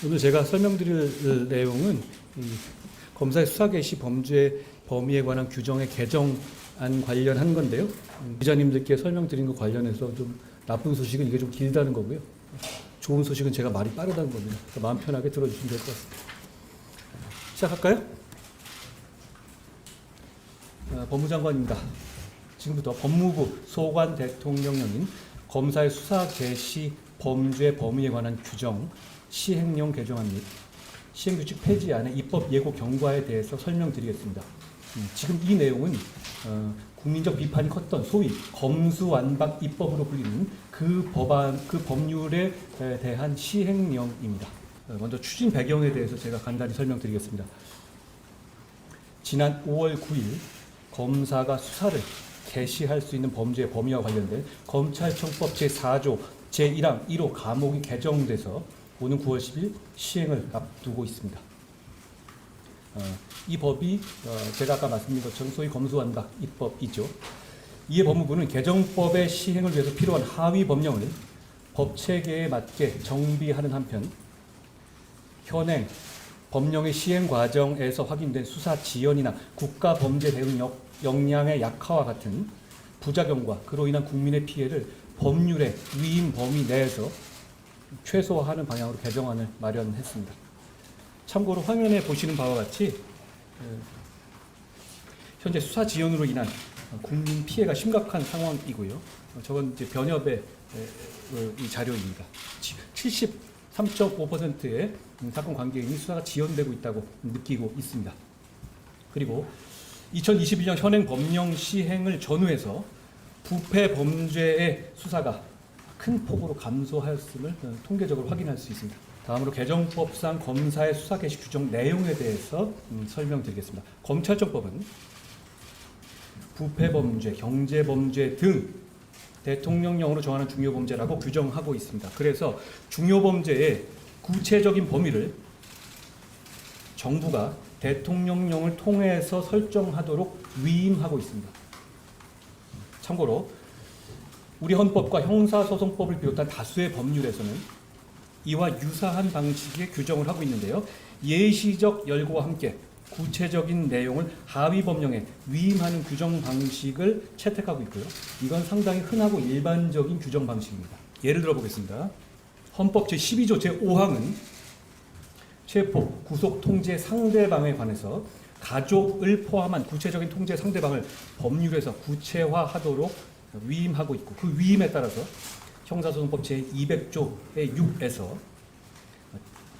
오늘 제가 설명드릴 내용은 검사의 수사 개시 범죄 범위에 관한 규정의 개정안 관련한 건데요. 기자님들께 설명드린 것 관련해서 좀 나쁜 소식은 이게 좀 길다는 거고요. 좋은 소식은 제가 말이 빠르다는 겁니다. 그러니까 마음 편하게 들어주시면 될 것 같습니다. 시작할까요? 법무장관입니다. 지금부터 법무부 소관 대통령령인 검사의 수사 개시 범죄 범위에 관한 규정 시행령 개정안 및 시행규칙 폐지안의 입법 예고 경과에 대해서 설명드리겠습니다. 지금 이 내용은 국민적 비판이 컸던 소위 검수완박 입법으로 불리는 그 법률에 대한 시행령입니다. 먼저 추진 배경에 대해서 제가 간단히 설명드리겠습니다. 지난 5월 9일 검사가 수사를 개시할 수 있는 범죄의 범위와 관련된 검찰청법 제4조 제1항 1호 가목이 개정돼서 오는 9월 10일 시행을 앞두고 있습니다. 이 법이 제가 아까 말씀드린 것처럼 소위 검수완박 입법이죠. 이에 법무부는 개정법의 시행을 위해서 필요한 하위 법령을 법체계에 맞게 정비하는 한편 현행 법령의 시행 과정에서 확인된 수사 지연이나 국가 범죄 대응 역량의 약화와 같은 부작용과 그로 인한 국민의 피해를 법률의 위임 범위 내에서 최소화하는 방향으로 개정안을 마련했습니다. 참고로 화면에 보시는 바와 같이 현재 수사 지연으로 인한 국민 피해가 심각한 상황이고요. 저건 이제 변협의 이 자료입니다. 73.5%의 사건 관계인이 수사가 지연되고 있다고 느끼고 있습니다. 그리고 2021년 현행 법령 시행을 전후해서 부패 범죄의 수사가 큰 폭으로 감소하였음을 통계적으로 확인할 수 있습니다. 다음으로 개정법상 검사의 수사 개시 규정 내용에 대해서 설명드리겠습니다. 검찰청법은 부패 범죄, 경제 범죄 등 대통령령으로 정하는 중요 범죄라고 규정하고 있습니다. 그래서 중요 범죄의 구체적인 범위를 정부가 대통령령을 통해서 설정하도록 위임하고 있습니다. 참고로 우리 헌법과 형사소송법을 비롯한 다수의 법률에서는 이와 유사한 방식의 규정을 하고 있는데요. 예시적 열고와 함께 구체적인 내용을 하위 법령에 위임하는 규정 방식을 채택하고 있고요. 이건 상당히 흔하고 일반적인 규정 방식입니다. 예를 들어 보겠습니다. 헌법 제12조 제5항은 체포, 구속, 통제 상대방에 관해서 가족을 포함한 구체적인 통제 상대방을 법률에서 구체화하도록 위임하고 있고 그 위임에 따라서 형사소송법 제200조의 6에서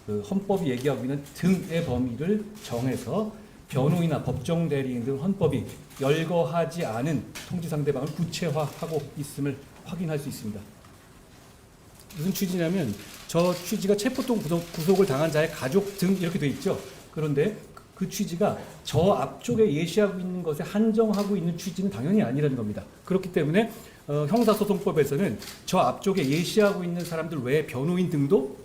그 헌법이 얘기하고 있는 등의 범위를 정해서 변호인이나 법정 대리인 등 헌법이 열거하지 않은 통지 상대방을 구체화하고 있음을 확인할 수 있습니다. 무슨 취지냐면 저 취지가 체포동 구속을 당한 자의 가족 등 이렇게 돼 있죠. 그런데 그 취지가 저 앞쪽에 예시하고 있는 것에 한정하고 있는 취지는 당연히 아니라는 겁니다. 그렇기 때문에 형사소송법에서는 저 앞쪽에 예시하고 있는 사람들 외에 변호인 등도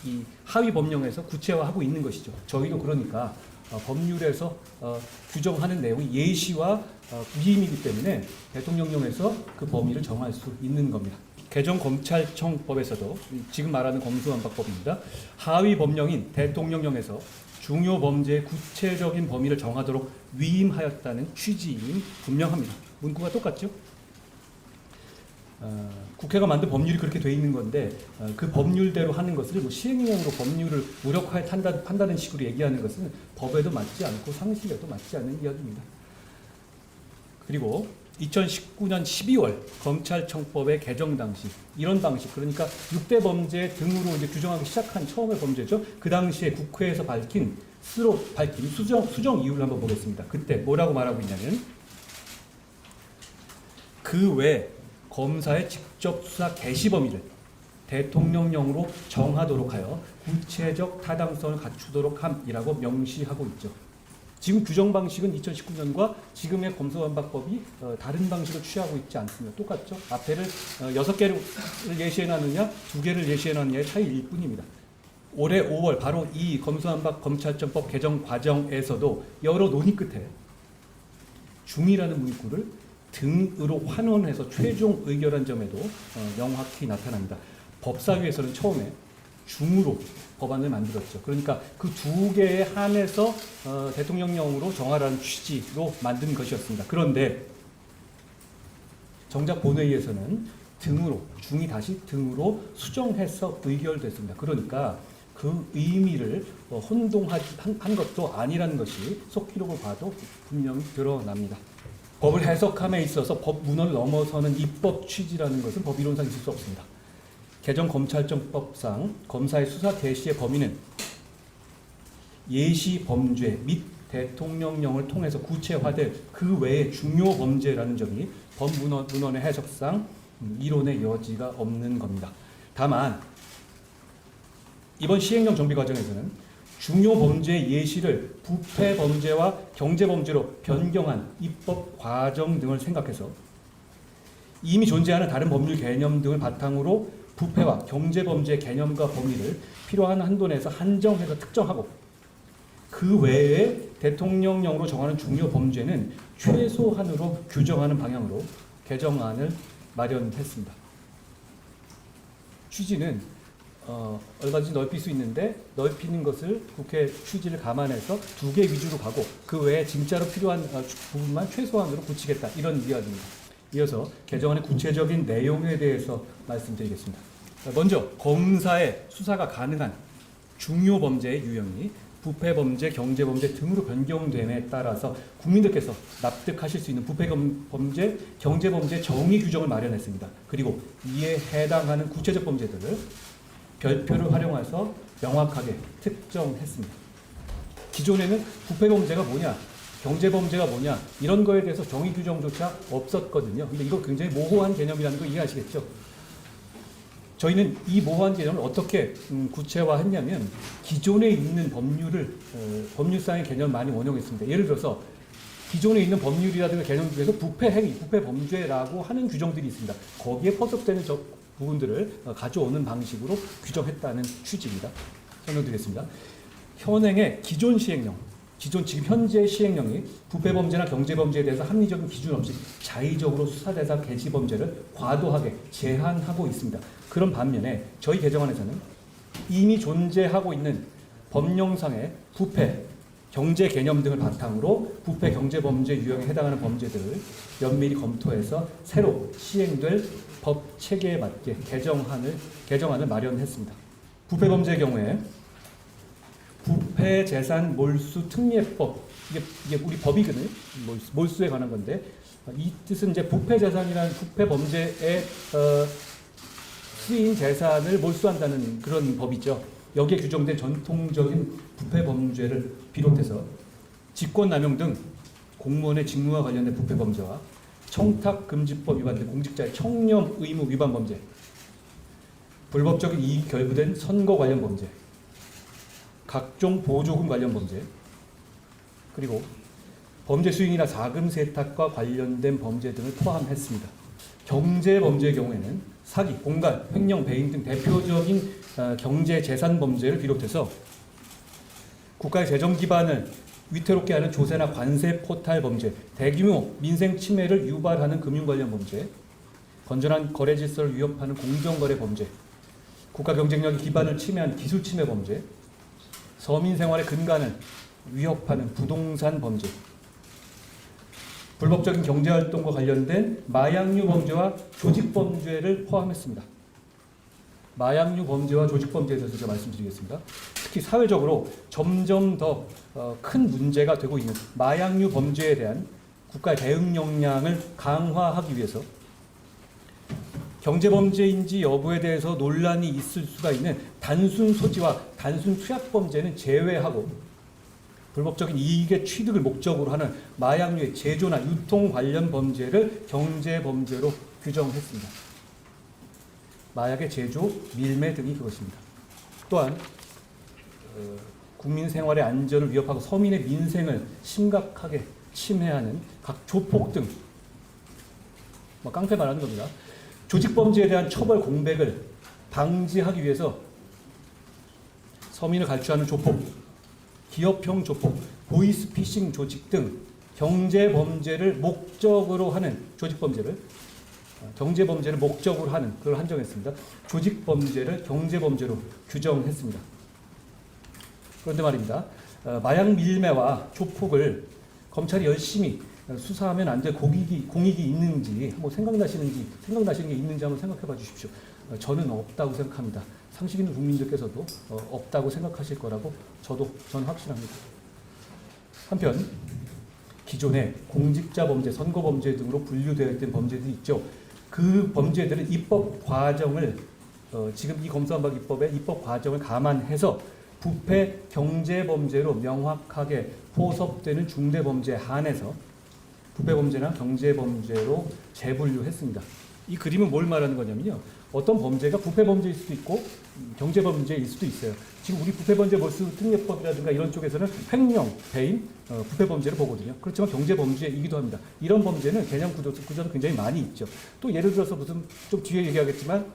이 하위 법령에서 구체화하고 있는 것이죠. 저희도 그러니까 법률에서 규정하는 내용이 예시와 위임이기 때문에 대통령령에서 그 범위를 정할 수 있는 겁니다. 개정 검찰청법에서도 지금 말하는 검수완박법입니다. 하위 법령인 대통령령에서 중요 범죄의 구체적인 범위를 정하도록 위임하였다는 취지인 분명합니다. 문구가 똑같죠? 국회가 만든 법률이 그렇게 돼 있는 건데 그 법률대로 하는 것을 뭐 시행령으로 법률을 무력화해 탄다는 식으로 얘기하는 것은 법에도 맞지 않고 상식에도 맞지 않는 이야기입니다. 그리고 2019년 12월 검찰청법의 개정 당시 이런 방식 그러니까 6대 범죄 등으로 이제 규정하기 시작한 처음의 범죄죠. 그 당시에 국회에서 밝힌 수정 이유를 한번 보겠습니다. 그때 뭐라고 말하고 있냐면 그 외 검사의 직접 수사 개시 범위를 대통령령으로 정하도록 하여 구체적 타당성을 갖추도록 함이라고 명시하고 있죠. 지금 규정 방식은 2019년과 지금의 검수완박법이 다른 방식을 취하고 있지 않습니다. 똑같죠? 앞에를 6개를 예시해놨느냐 2개를 예시해놨느냐의 차이일 뿐입니다. 올해 5월 바로 이 검수완박 검찰청법 개정 과정에서도 여러 논의 끝에 중이라는 문구를 등으로 환원해서 최종 의결한 점에도 명확히 나타납니다. 법사위에서는 처음에 중으로 법안을 만들었죠. 그러니까 그 두 개에 한해서 대통령령으로 정하라는 취지로 만든 것이었습니다. 그런데 정작 본회의에서는 등으로, 중이 다시 등으로 수정해서 의결됐습니다. 그러니까 그 의미를 혼동한 것도 아니라는 것이 속기록을 봐도 분명히 드러납니다. 법을 해석함에 있어서 법 문헌을 넘어서는 입법 취지라는 것은 법이론상 있을 수 없습니다. 개정검찰청법상 검사의 수사 개시의 범위는 예시 범죄 및 대통령령을 통해서 구체화될 그 외의 중요 범죄라는 점이 법 문헌의 해석상 이론의 여지가 없는 겁니다. 다만 이번 시행령 정비 과정에서는 중요 범죄의 예시를 부패 범죄와 경제 범죄로 변경한 입법 과정 등을 생각해서 이미 존재하는 다른 법률 개념 등을 바탕으로 부패와 경제 범죄 개념과 범위를 필요한 한도 내에서 한정해서 특정하고 그 외에 대통령령으로 정하는 중요 범죄는 최소한으로 규정하는 방향으로 개정안을 마련했습니다. 취지는 얼마든지 넓힐 수 있는데 넓히는 것을 국회 취지를 감안해서 두 개 위주로 가고 그 외에 진짜로 필요한 부분만 최소한으로 굳히겠다 이런 이야기입니다. 이어서 개정안의 구체적인 내용에 대해서 말씀드리겠습니다. 먼저 검사의 수사가 가능한 중요 범죄의 유형이 부패 범죄, 경제 범죄 등으로 변경됨에 따라서 국민들께서 납득하실 수 있는 부패 범죄, 경제 범죄 정의 규정을 마련했습니다. 그리고 이에 해당하는 구체적 범죄들을 별표를 활용해서 명확하게 특정했습니다. 기존에는 부패 범죄가 뭐냐, 경제 범죄가 뭐냐 이런 거에 대해서 정의 규정조차 없었거든요. 근데 이거 굉장히 모호한 개념이라는 거 이해하시겠죠? 저희는 이 모호한 개념을 어떻게 구체화했냐면 기존에 있는 법률을 법률상의 개념을 많이 원용했습니다. 예를 들어서 기존에 있는 법률이라든가 개념 중에서 부패 행위, 부패 범죄라고 하는 규정들이 있습니다. 거기에 포섭되는 부분들을 가져오는 방식으로 규정했다는 취지입니다. 설명드리겠습니다. 현행의 기존 시행령, 지금 현재 시행령이 부패 범죄나 경제 범죄에 대해서 합리적인 기준 없이 자의적으로 수사 대상 개시 범죄를 과도하게 제한하고 있습니다. 그런 반면에 저희 개정안에서는 이미 존재하고 있는 법령상의 부패, 경제 개념 등을 바탕으로 부패, 경제 범죄 유형에 해당하는 범죄들을 면밀히 검토해서 새로 시행될 법 체계에 맞게 개정안을 마련했습니다. 부패 범죄의 경우에 부패 재산 몰수 특례법, 이게 우리 법이거든요. 몰수에 관한 건데 이 뜻은 이제 부패 재산이라는 부패 범죄에 쓰인 재산을 몰수한다는 그런 법이죠. 여기에 규정된 전통적인 부패 범죄를 비롯해서 직권남용 등 공무원의 직무와 관련된 부패 범죄와 청탁금지법 위반 등 공직자의 청렴 의무 위반 범죄, 불법적인 이익 결부된 선거 관련 범죄, 각종 보조금 관련 범죄, 그리고 범죄 수익이나 자금 세탁과 관련된 범죄 등을 포함했습니다. 경제 범죄의 경우에는 사기, 공갈, 횡령, 배임 등 대표적인 경제 재산 범죄를 비롯해서 국가의 재정 기반을 위태롭게 하는 조세나 관세 포탈 범죄, 대규모 민생 침해를 유발하는 금융 관련 범죄, 건전한 거래 질서를 위협하는 공정거래 범죄, 국가 경쟁력의 기반을 침해하는 기술 침해 범죄, 서민 생활의 근간을 위협하는 부동산 범죄, 불법적인 경제활동과 관련된 마약류 범죄와 조직범죄를 포함했습니다. 마약류 범죄와 조직범죄에 대해서 제가 말씀드리겠습니다. 특히 사회적으로 점점 더 큰 문제가 되고 있는 마약류 범죄에 대한 국가의 대응 역량을 강화하기 위해서 경제범죄인지 여부에 대해서 논란이 있을 수가 있는 단순 소지와 단순 투약 범죄는 제외하고 불법적인 이익의 취득을 목적으로 하는 마약류의 제조나 유통 관련 범죄를 경제범죄로 규정했습니다. 마약의 제조, 밀매 등이 그것입니다. 또한 국민 생활의 안전을 위협하고 서민의 민생을 심각하게 침해하는 각 조폭 등 깡패 말하는 겁니다. 조직범죄에 대한 처벌 공백을 방지하기 위해서 서민을 갈취하는 조폭, 기업형 조폭, 보이스피싱 조직 등 경제범죄를 목적으로 하는 조직범죄를 경제 범죄를 목적으로 하는 그걸 한정했습니다. 조직 범죄를 경제 범죄로 규정했습니다. 그런데 말입니다. 마약 밀매와 조폭을 검찰이 열심히 수사하면 안 될 공익이 있는지 한번 생각나시는 게 있는지 한번 생각해 봐 주십시오. 저는 없다고 생각합니다. 상식 있는 국민들께서도 없다고 생각하실 거라고 저는 확신합니다. 한편 기존에 공직자 범죄, 선거 범죄 등으로 분류되어 있던 범죄들이 있죠. 그 범죄들은 입법 과정을 지금 이 검수완 박 입법의 입법 과정을 감안해서 부패 경제 범죄로 명확하게 포섭되는 중대 범죄에 한해서 부패 범죄나 경제 범죄로 재분류했습니다. 이 그림은 뭘 말하는 거냐면요. 어떤 범죄가 부패 범죄일 수도 있고 경제 범죄일 수도 있어요. 지금 우리 부패 범죄 몰수 특례법이라든가 이런 쪽에서는 횡령, 배임, 부패 범죄를 보거든요. 그렇지만 경제 범죄이기도 합니다. 이런 범죄는 개념 구조도 굉장히 많이 있죠. 또 예를 들어서 무슨 좀 뒤에 얘기하겠지만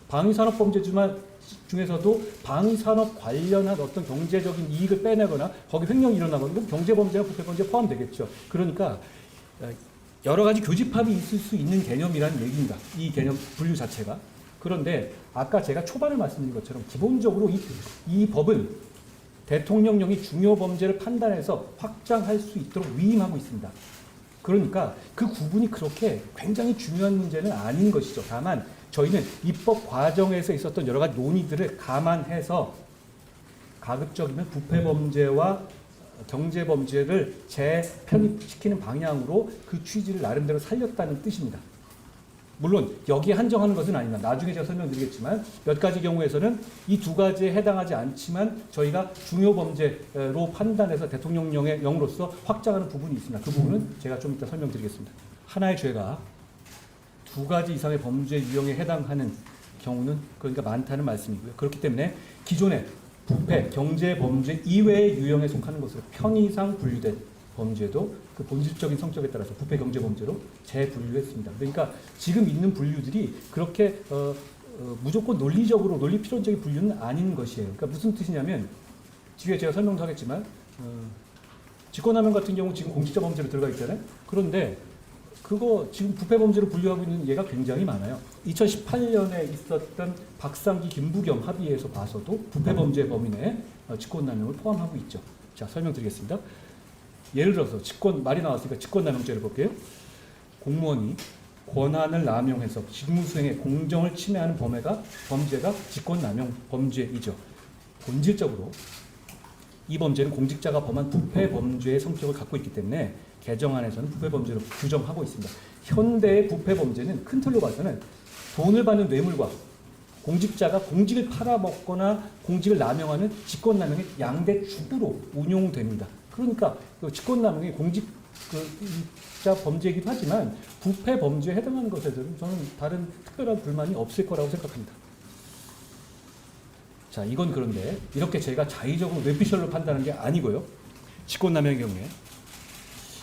방위산업 범죄 중에서도 방위산업 관련한 어떤 경제적인 이익을 빼내거나 거기 횡령이 일어나거나 이건 경제범죄나 부패범죄에 포함되겠죠. 그러니까 여러 가지 교집합이 있을 수 있는 개념이라는 얘기입니다. 이 개념 분류 자체가. 그런데 아까 제가 초반에 말씀드린 것처럼 기본적으로 이 법은 대통령령이 중요 범죄를 판단해서 확장할 수 있도록 위임하고 있습니다. 그러니까 그 구분이 그렇게 굉장히 중요한 문제는 아닌 것이죠. 다만 저희는 입법 과정에서 있었던 여러 가지 논의들을 감안해서 가급적이면 부패 범죄와 경제 범죄를 재편입시키는 방향으로 그 취지를 나름대로 살렸다는 뜻입니다. 물론 여기에 한정하는 것은 아닙니다. 나중에 제가 설명드리겠지만 몇 가지 경우에서는 이 두 가지에 해당하지 않지만 저희가 중요 범죄로 판단해서 대통령령으로서 확장하는 부분이 있습니다. 그 부분은 제가 좀 이따 설명드리겠습니다. 하나의 죄가 두 가지 이상의 범죄 유형에 해당하는 경우는 그러니까 많다는 말씀이고요. 그렇기 때문에 기존의 부패, 경제 범죄 이외의 유형에 속하는 것으로 편의상 분류된 범죄도 그 본질적인 성격에 따라서 부패, 경제 범죄로 재분류했습니다. 그러니까 지금 있는 분류들이 그렇게 무조건 논리적으로 논리 필연적인 분류는 아닌 것이에요. 그러니까 무슨 뜻이냐면 뒤에 제가 설명도 하겠지만 직권남용 같은 경우 지금 공직자 범죄로 들어가 있잖아요. 그런데 그거 지금 부패 범죄로 분류하고 있는 예가 굉장히 많아요. 2018년에 있었던 박상기 김부겸 합의에서 봐서도 부패 범죄 범위 내에 직권남용을 포함하고 있죠. 자, 설명드리겠습니다. 예를 들어서 말이 나왔으니까 직권남용죄를 볼게요. 공무원이 권한을 남용해서 직무수행에 공정을 침해하는 범죄가 직권남용 범죄이죠. 본질적으로 이 범죄는 공직자가 범한 부패 범죄의 성격을 갖고 있기 때문에 개정안에서는 부패 범죄로 규정하고 있습니다. 현대의 부패 범죄는 큰 틀로 봐서는 돈을 받는 뇌물과 공직자가 공직을 팔아먹거나 공직을 남용하는 직권남용의 양대 축으로 운용됩니다. 그러니까 직권남용이 공직자 범죄이기도 하지만 부패 범죄에 해당하는 것에는 저는 다른 특별한 불만이 없을 거라고 생각합니다. 자, 이건 그런데 이렇게 제가 자의적으로 뇌피셜로 판단하는 게 아니고요. 직권남용의 경우에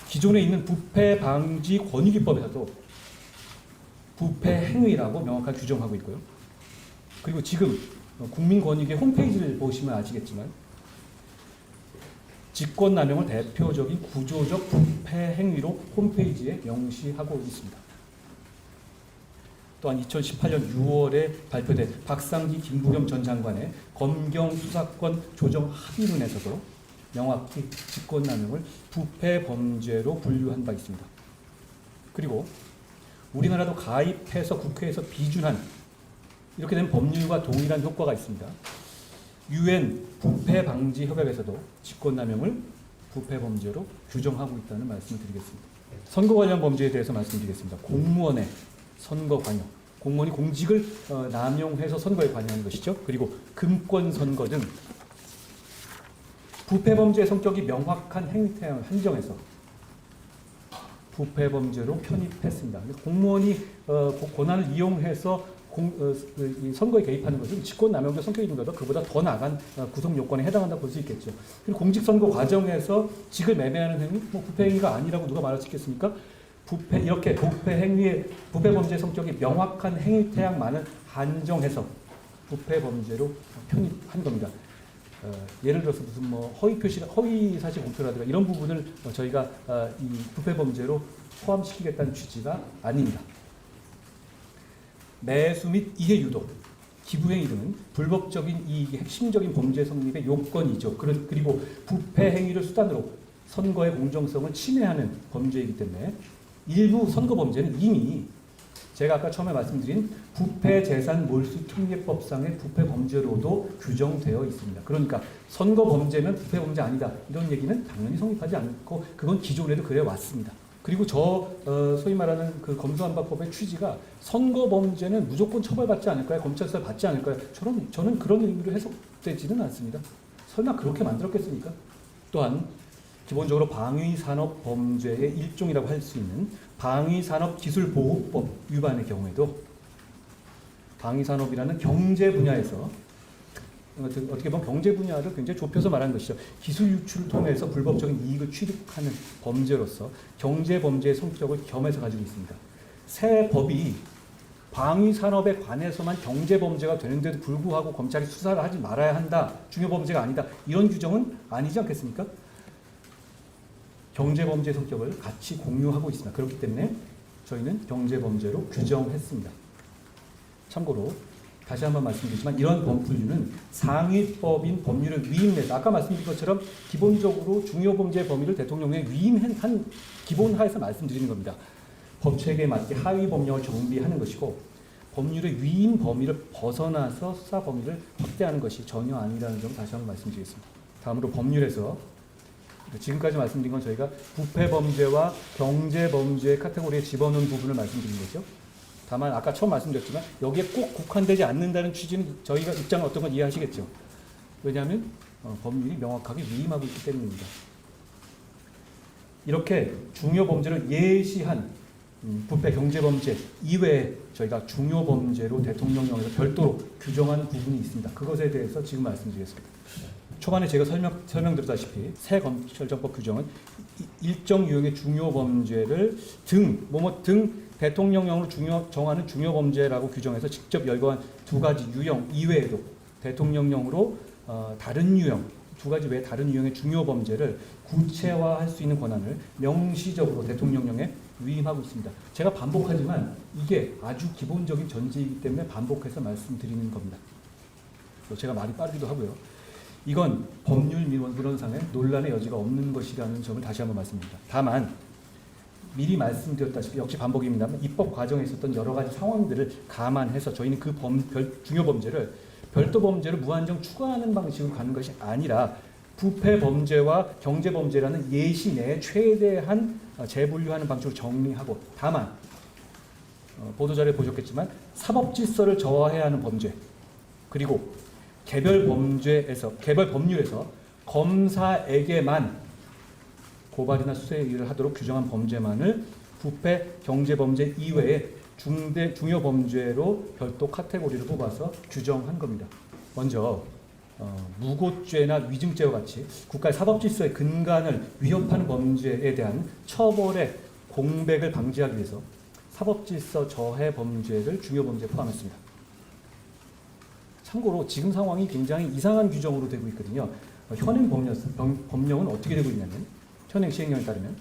기존에 있는 부패 방지 권익위법에서도 부패 행위라고 명확하게 규정하고 있고요. 그리고 지금 국민권익위 홈페이지를 보시면 아시겠지만 직권남용을 대표적인 구조적 부패 행위로 홈페이지에 명시하고 있습니다. 또한 2018년 6월에 발표된 박상기 김부겸 전 장관의 검경 수사권 조정 합의문에서도 명확히 직권남용을 부패 범죄로 분류한 바 있습니다. 그리고 우리나라도 가입해서 국회에서 비준한 이렇게 된 법률과 동일한 효과가 있습니다. UN 부패 방지 협약에서도 직권남용을 부패 범죄로 규정하고 있다는 말씀을 드리겠습니다. 선거 관련 범죄에 대해서 말씀드리겠습니다. 공무원의 선거 관여, 공무원이 공직을 남용해서 선거에 관여하는 것이죠. 그리고 금권 선거 등 부패 범죄의 성격이 명확한 행태양을 한정해서 부패 범죄로 편입했습니다. 공무원이 권한을 이용해서 선거에 개입하는 것은 직권남용죄 성격이 있는가도 그보다 더 나간 구성 요건에 해당한다고 볼 수 있겠죠. 그리고 공직선거 과정에서 직을 매매하는 행위, 부패 행위가 아니라고 누가 말할 수 있겠습니까? 이렇게 부패 범죄 성격이 명확한 행위 태양만을 한정해서 부패 범죄로 편입한 겁니다. 예를 들어서 무슨 허위 사실 공표라든가 이런 부분을 저희가 이 부패 범죄로 포함시키겠다는 취지가 아닙니다. 매수 및 이해 유도, 기부행위 등은 불법적인 이익의 핵심적인 범죄 성립의 요건이죠. 그리고 부패 행위를 수단으로 선거의 공정성을 침해하는 범죄이기 때문에 일부 선거 범죄는 이미 제가 아까 처음에 말씀드린 부패 재산 몰수 특례법상의 부패 범죄로도 규정되어 있습니다. 그러니까 선거 범죄는 부패 범죄 아니다 이런 얘기는 당연히 성립하지 않고 그건 기존에도 그래 왔습니다. 그리고 소위 말하는 그 검수완박법의 취지가 선거 범죄는 무조건 처벌받지 않을까요? 검찰 수사 받지 않을까요? 저는 그런 의미로 해석되지는 않습니다. 설마 그렇게 만들었겠습니까? 또한 기본적으로 방위산업범죄의 일종이라고 할 수 있는 방위산업기술보호법 위반의 경우에도 방위산업이라는 경제 분야에서 어떻게 보면 경제 분야를 굉장히 좁혀서 말하는 것이죠. 기술 유출을 통해서 불법적인 이익을 취득하는 범죄로서 경제 범죄의 성격을 겸해서 가지고 있습니다. 새 법이 방위 산업에 관해서만 경제 범죄가 되는데도 불구하고 검찰이 수사를 하지 말아야 한다. 중요 범죄가 아니다. 이런 규정은 아니지 않겠습니까? 경제 범죄 성격을 같이 공유하고 있습니다. 그렇기 때문에 저희는 경제 범죄로 규정했습니다. 참고로 다시 한번 말씀드리지만 이런 범분류는 상위법인 법률을 위임해서 아까 말씀드린 것처럼 기본적으로 중요 범죄 범위를 대통령에 위임한 기본 하에서 말씀드리는 겁니다. 법체계에 맞게 하위 법령을 정비하는 것이고 법률의 위임 범위를 벗어나서 수사 범위를 확대하는 것이 전혀 아니라는 점 다시 한번 말씀드리겠습니다. 다음으로 법률에서 지금까지 말씀드린 건 저희가 부패 범죄와 경제 범죄 카테고리에 집어넣은 부분을 말씀드린 거죠. 다만 아까 처음 말씀드렸지만 여기에 꼭 국한되지 않는다는 취지는 저희가 입장은 어떤 건 이해하시겠죠. 왜냐하면 법률이 명확하게 위임하고 있기 때문입니다. 이렇게 중요 범죄를 예시한 부패 경제 범죄 이외에 저희가 중요 범죄로 대통령령에서 별도로 규정한 부분이 있습니다. 그것에 대해서 지금 말씀드리겠습니다. 초반에 제가 설명드렸다시피 새 검찰정법 규정은 일정 유형의 중요 범죄를 등 대통령령으로 정하는 중요 범죄라고 규정해서 직접 열거한 두 가지 유형 이외에도 대통령령으로 다른 유형, 두 가지 외에 다른 유형의 중요 범죄를 구체화할 수 있는 권한을 명시적으로 대통령령에 위임하고 있습니다. 제가 반복하지만 이게 아주 기본적인 전제이기 때문에 반복해서 말씀드리는 겁니다. 제가 말이 빠르기도 하고요. 이건 법률 민원상의 논란의 여지가 없는 것이라는 점을 다시 한번 말씀드립니다. 다만 미리 말씀드렸다시피 역시 반복입니다만 입법 과정에 있었던 여러 가지 상황들을 감안해서 저희는 그 중요 범죄를 별도 범죄를 무한정 추가하는 방식으로 가는 것이 아니라 부패 범죄와 경제 범죄라는 예시 내에 최대한 재분류하는 방식으로 정리하고 다만 보도자료에 보셨겠지만 사법질서를 저하해야 하는 범죄 그리고 개별 법률에서 검사에게만 고발이나 수사에 의뢰를 하도록 규정한 범죄만을 부패 경제범죄 이외에 중요 범죄로 별도 카테고리를 뽑아서 규정한 겁니다. 먼저 무고죄나 위증죄와 같이 국가의 사법질서의 근간을 위협하는 범죄에 대한 처벌의 공백을 방지하기 위해서 사법질서 저해 범죄를 중요 범죄에 포함했습니다. 참고로 지금 상황이 굉장히 이상한 규정으로 되고 있거든요. 현행 법령은 어떻게 되고 있냐면 현행 시행령에 따르면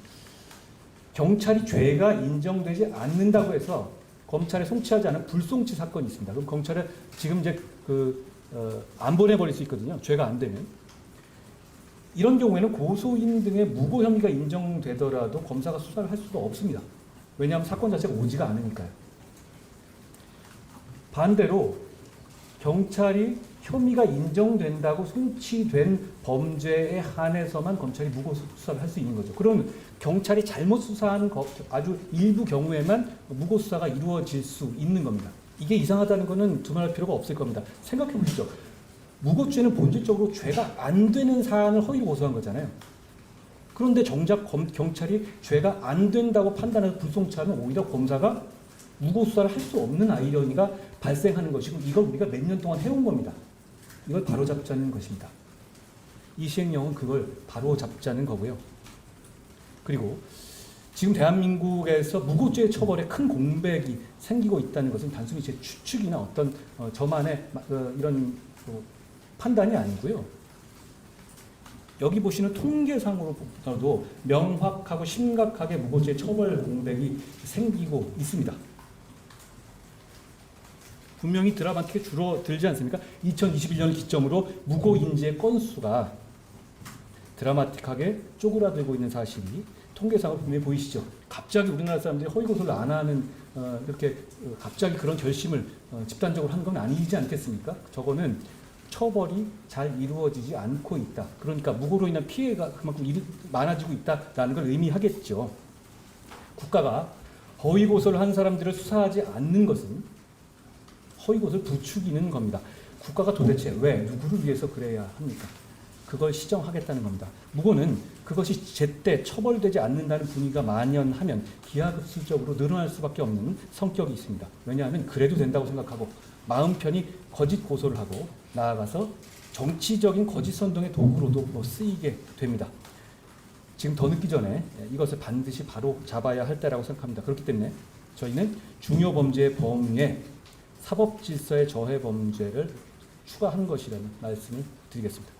경찰이 죄가 인정되지 않는다고 해서 검찰에 송치하지 않은 불송치 사건이 있습니다. 그럼 검찰에 지금 이제 안 보내버릴 수 있거든요. 죄가 안 되면. 이런 경우에는 고소인 등의 무고 혐의가 인정되더라도 검사가 수사를 할 수가 없습니다. 왜냐하면 사건 자체가 오지가 않으니까요. 반대로 경찰이 혐의가 인정된다고 송치된 범죄에 한해서만 검찰이 무고 수사를 할 수 있는 거죠. 그럼 경찰이 잘못 수사한 아주 일부 경우에만 무고 수사가 이루어질 수 있는 겁니다. 이게 이상하다는 것은 두말할 필요가 없을 겁니다. 생각해 보시죠. 무고죄는 본질적으로 죄가 안 되는 사안을 허위로 고소한 거잖아요. 그런데 정작 경찰이 죄가 안 된다고 판단해서 불송치하면 오히려 검사가 무고 수사를 할 수 없는 아이러니가 발생하는 것이고 이걸 우리가 몇 년 동안 해온 겁니다. 이걸 바로잡자는 것입니다. 이 시행령은 그걸 바로잡자는 거고요. 그리고 지금 대한민국에서 무고죄 처벌에 큰 공백이 생기고 있다는 것은 단순히 제 추측이나 어떤 저만의 이런 판단이 아니고요. 여기 보시는 통계상으로도 명확하고 심각하게 무고죄 처벌 공백이 생기고 있습니다. 분명히 드라마틱하게 줄어들지 않습니까? 2021년 기점으로 무고 인재 건수가 드라마틱하게 쪼그라들고 있는 사실이 통계상으로 분명히 보이시죠. 갑자기 우리나라 사람들이 허위고소를 안 하는 이렇게 갑자기 그런 결심을 집단적으로 한 건 아니지 않겠습니까? 저거는 처벌이 잘 이루어지지 않고 있다. 그러니까 무고로 인한 피해가 그만큼 많아지고 있다라는 걸 의미하겠죠. 국가가 허위고소를 한 사람들을 수사하지 않는 것은 허위고소를 부추기는 겁니다. 국가가 도대체 왜 누구를 위해서 그래야 합니까? 그걸 시정하겠다는 겁니다. 무고는 그것이 제때 처벌되지 않는다는 분위기가 만연하면 기하급수적으로 늘어날 수밖에 없는 성격이 있습니다. 왜냐하면 그래도 된다고 생각하고 마음 편히 거짓 고소를 하고 나아가서 정치적인 거짓 선동의 도구로도 쓰이게 됩니다. 지금 더 늦기 전에 이것을 반드시 바로 잡아야 할 때라고 생각합니다. 그렇기 때문에 저희는 중요 범죄의 범위에 사법 질서의 저해 범죄를 추가한 것이라는 말씀을 드리겠습니다.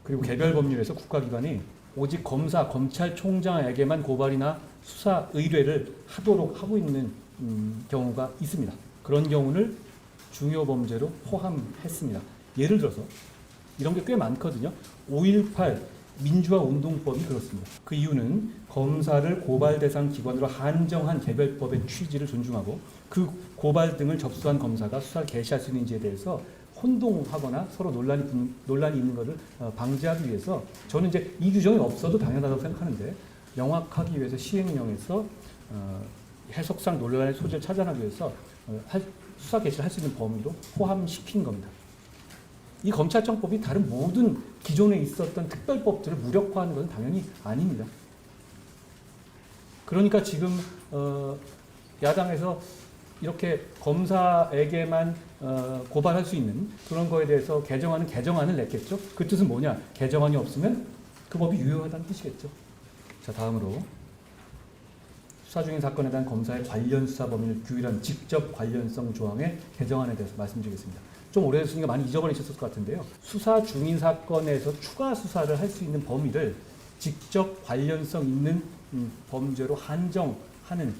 그리고 개별 법률에서 국가기관이 오직 검사, 검찰총장에게만 고발이나 수사 의뢰를 하도록 하고 있는 경우가 있습니다. 그런 경우를 중요 범죄로 포함했습니다. 예를 들어서 이런 게 꽤 많거든요. 5.18 민주화 운동법이 그렇습니다. 그 이유는 검사를 고발 대상 기관으로 한정한 개별법의 취지를 존중하고 그 고발 등을 접수한 검사가 수사를 개시할 수 있는지에 대해서 혼동하거나 서로 논란이 있는 것을 방지하기 위해서 저는 이제 이 규정이 없어도 당연하다고 생각하는데 명확하기 위해서 시행령에서 해석상 논란의 소지를 차단하기 위해서 수사 개시를 할 수 있는 범위로 포함시킨 겁니다. 이 검찰청법이 다른 모든 기존에 있었던 특별법들을 무력화하는 것은 당연히 아닙니다. 그러니까 지금 야당에서 이렇게 검사에게만 고발할 수 있는 그런 거에 대해서 개정안을 냈겠죠. 그 뜻은 뭐냐? 개정안이 없으면 그 법이 유효하다는 뜻이겠죠. 자, 다음으로 수사 중인 사건에 대한 검사의 관련 수사 범위를 규율한 직접 관련성 조항의 개정안에 대해서 말씀드리겠습니다. 좀 오래됐으니까 많이 잊어버리셨을 것 같은데요. 수사 중인 사건에서 추가 수사를 할 수 있는 범위를 직접 관련성 있는 범죄로 한정하는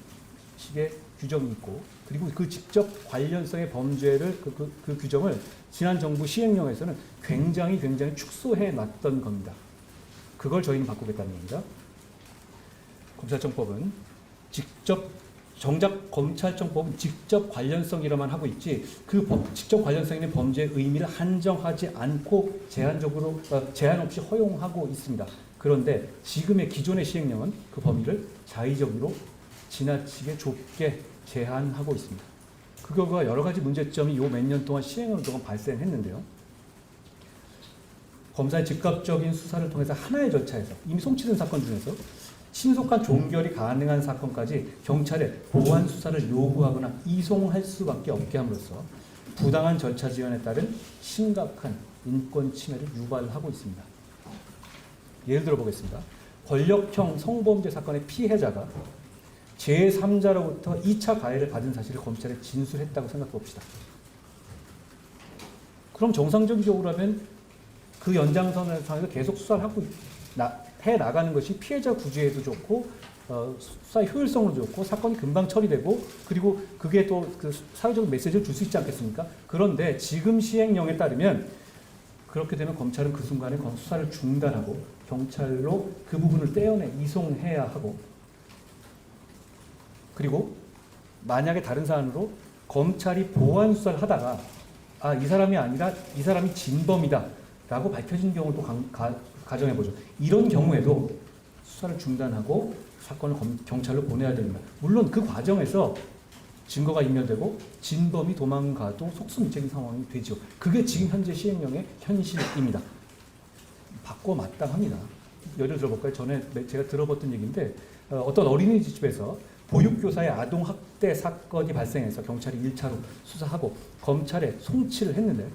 식의 규정이 있고, 그리고 그 직접 관련성의 범죄를 그 규정을 지난 정부 시행령에서는 굉장히 축소해 놨던 겁니다. 그걸 저희는 바꾸겠다는 겁니다. 검찰청법은 정작 검찰청법은 직접 관련성이라만 하고 있지 그 직접 관련성 있는 범죄의 의미를 한정하지 않고 제한 없이 허용하고 있습니다. 그런데 지금의 기존의 시행령은 그 범위를 자의적으로 지나치게 좁게 제한하고 있습니다. 그거가 여러 가지 문제점이 요 몇 년 동안 시행하는 동안 발생했는데요. 검사의 즉각적인 수사를 통해서 하나의 절차에서 이미 송치된 사건 중에서 신속한 종결이 가능한 사건까지 경찰에 보완 수사를 요구하거나 이송할 수밖에 없게 함으로써 부당한 절차 지연에 따른 심각한 인권 침해를 유발하고 있습니다. 예를 들어 보겠습니다. 권력형 성범죄 사건의 피해자가 제3자로부터 2차 가해를 받은 사실을 검찰에 진술했다고 생각해 봅시다. 그럼 정상적으로 하면 그 연장선에서 계속 수사를 해 나가는 것이 피해자 구제에도 좋고 수사의 효율성으로 좋고 사건이 금방 처리되고 그리고 그게 또 그 사회적 메시지를 줄 수 있지 않겠습니까? 그런데 지금 시행령에 따르면 그렇게 되면 검찰은 그 순간에 수사를 중단하고 경찰로 그 부분을 떼어내 이송해야 하고, 그리고 만약에 다른 사안으로 검찰이 보완 수사를 하다가 이 사람이 아니라 이 사람이 진범이다 라고 밝혀진 경우를 또 가정해보죠. 이런 경우에도 수사를 중단하고 사건을 경찰로 보내야 됩니다. 물론 그 과정에서 증거가 인멸되고 진범이 도망가도 속수무책인 상황이 되죠. 그게 지금 현재 시행령의 현실입니다. 바꿔 마땅합니다. 예를 들어볼까요? 전에 제가 들어봤던 얘기인데 어떤 어린이집에서 보육교사의 아동학대 사건이 발생해서 경찰이 1차로 수사하고 검찰에 송치를 했는데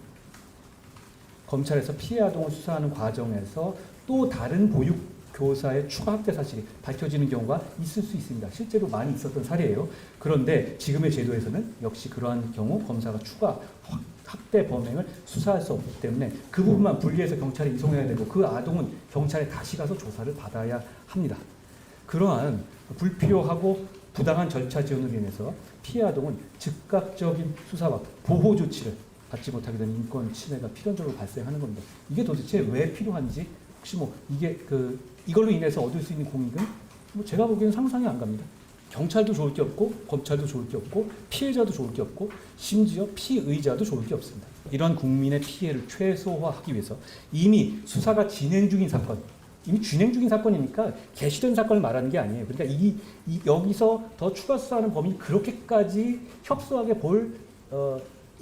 검찰에서 피해 아동을 수사하는 과정에서 또 다른 보육교사의 추가 학대 사실이 밝혀지는 경우가 있을 수 있습니다. 실제로 많이 있었던 사례예요. 그런데 지금의 제도에서는 역시 그러한 경우 검사가 추가 학대 범행을 수사할 수 없기 때문에 그 부분만 분리해서 경찰에 이송해야 되고 그 아동은 경찰에 다시 가서 조사를 받아야 합니다. 그러한 불필요하고 부당한 절차 지연으로 인해서 피해 아동은 즉각적인 수사와 보호 조치를 받지 못하게 되는 인권 침해가 필연적으로 발생하는 겁니다. 이게 도대체 왜 필요한지 혹시 뭐 이게 이걸로 인해서 얻을 수 있는 공익은 뭐 제가 보기에는 상상이 안 갑니다. 경찰도 좋을 게 없고 검찰도 좋을 게 없고 피해자도 좋을 게 없고 심지어 피의자도 좋을 게 없습니다. 이러한 국민의 피해를 최소화하기 위해서 이미 수사가 진행 중인 사건, 이미 진행 중인 사건이니까 개시된 사건을 말하는 게 아니에요. 그러니까 여기서 더 추가 수사하는 범인이 그렇게까지 협소하게 볼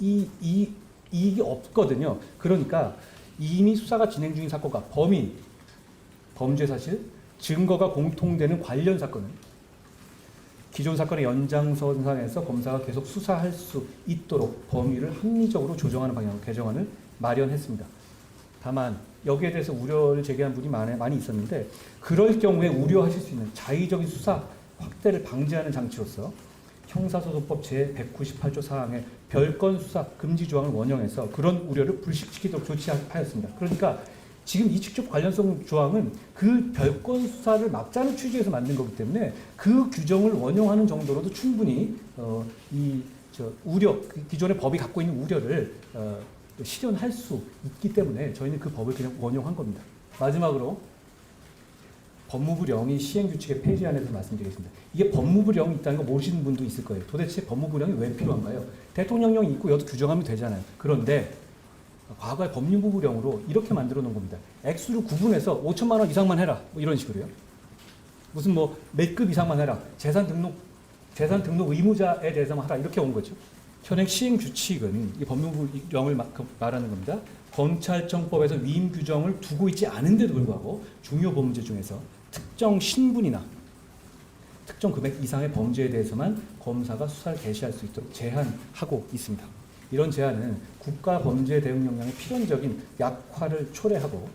이익이 없거든요. 그러니까 이미 수사가 진행 중인 사건과 범인, 범죄 사실, 증거가 공통되는 관련 사건은 기존 사건의 연장선상에서 검사가 계속 수사할 수 있도록 범위를 합리적으로 조정하는 방향으로 개정안을 마련했습니다. 다만 여기에 대해서 우려를 제기한 분이 많이 있었는데 그럴 경우에 우려하실 수 있는 자의적인 수사 확대를 방지하는 장치로서 형사소송법 제198조 사항의 별건 수사 금지 조항을 원형해서 그런 우려를 불식시키도록 조치하였습니다. 그러니까 지금 이 직접 관련성 조항은 그 별건 수사를 막자는 취지에서 만든 거기 때문에 그 규정을 원용하는 정도로도 충분히 우려, 기존의 법이 갖고 있는 우려를 실현할 수 있기 때문에 저희는 그 법을 그냥 원용한 겁니다. 마지막으로 법무부령이 시행규칙의 폐지안에 대해서 말씀드리겠습니다. 이게 법무부령이 있다는 거 모르시는 분도 있을 거예요. 도대체 법무부령이 왜 필요한가요? 대통령령이 있고 여도 규정하면 되잖아요. 그런데 과거의 법무부령으로 이렇게 만들어 놓은 겁니다. 액수를 구분해서 5천만 원 이상만 해라. 뭐 이런 식으로요. 무슨 뭐 몇 급 이상만 해라. 재산 등록 의무자에 대해서만 하라. 이렇게 온 거죠. 현행 시행 규칙은 이 법무부령을 말하는 겁니다. 검찰청법에서 위임 규정을 두고 있지 않은데도 불구하고 중요 범죄 중에서 특정 신분이나 특정 금액 이상의 범죄에 대해서만 검사가 수사를 개시할 수 있도록 제한하고 있습니다. 이런 제한은 국가범죄대응역량의 필연적인 약화를 초래하고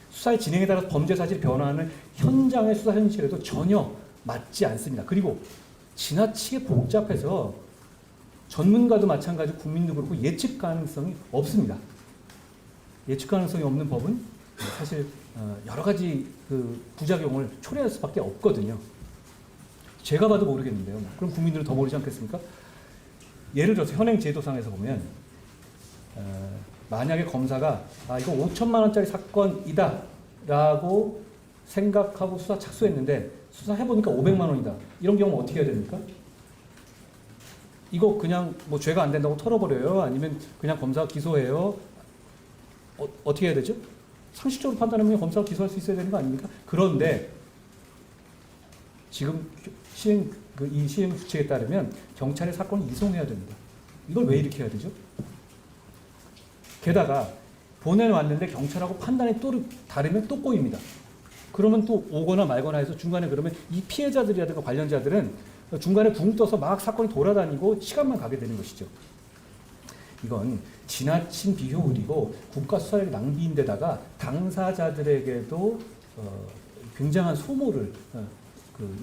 수사의 진행에 따라 범죄 사실이 변화하는 현장의 수사 현실에도 전혀 맞지 않습니다. 그리고 지나치게 복잡해서 전문가도 마찬가지고 국민도 그렇고 예측 가능성이 없습니다. 예측 가능성이 없는 법은 사실 여러 가지 부작용을 초래할 수밖에 없거든요. 제가 봐도 모르겠는데요. 그럼 국민들은 더 모르지 않겠습니까? 예를 들어서 현행 제도상에서 보면 만약에 검사가 이거 5천만 원짜리 사건이다 라고 생각하고 수사 착수했는데 수사해보니까 500만 원이다. 이런 경우는 어떻게 해야 됩니까? 이거 그냥 뭐 죄가 안 된다고 털어버려요? 아니면 그냥 검사가 기소해요? 어떻게 해야 되죠? 상식적으로 판단하면 검사가 기소할 수 있어야 되는 거 아닙니까? 그런데 지금 이 시행 규칙에 따르면 경찰에 사건을 이송해야 됩니다. 이걸 왜 이렇게 해야 되죠? 게다가 보내왔는데 경찰하고 판단이 또 다르면 또 꼬입니다. 그러면 또 오거나 말거나 해서 중간에 그러면 이 피해자들이라든가 관련자들은 중간에 붕 떠서 막 사건이 돌아다니고 시간만 가게 되는 것이죠. 이건 지나친 비효율이고 국가 수사력 낭비인데다가 당사자들에게도 굉장한 소모를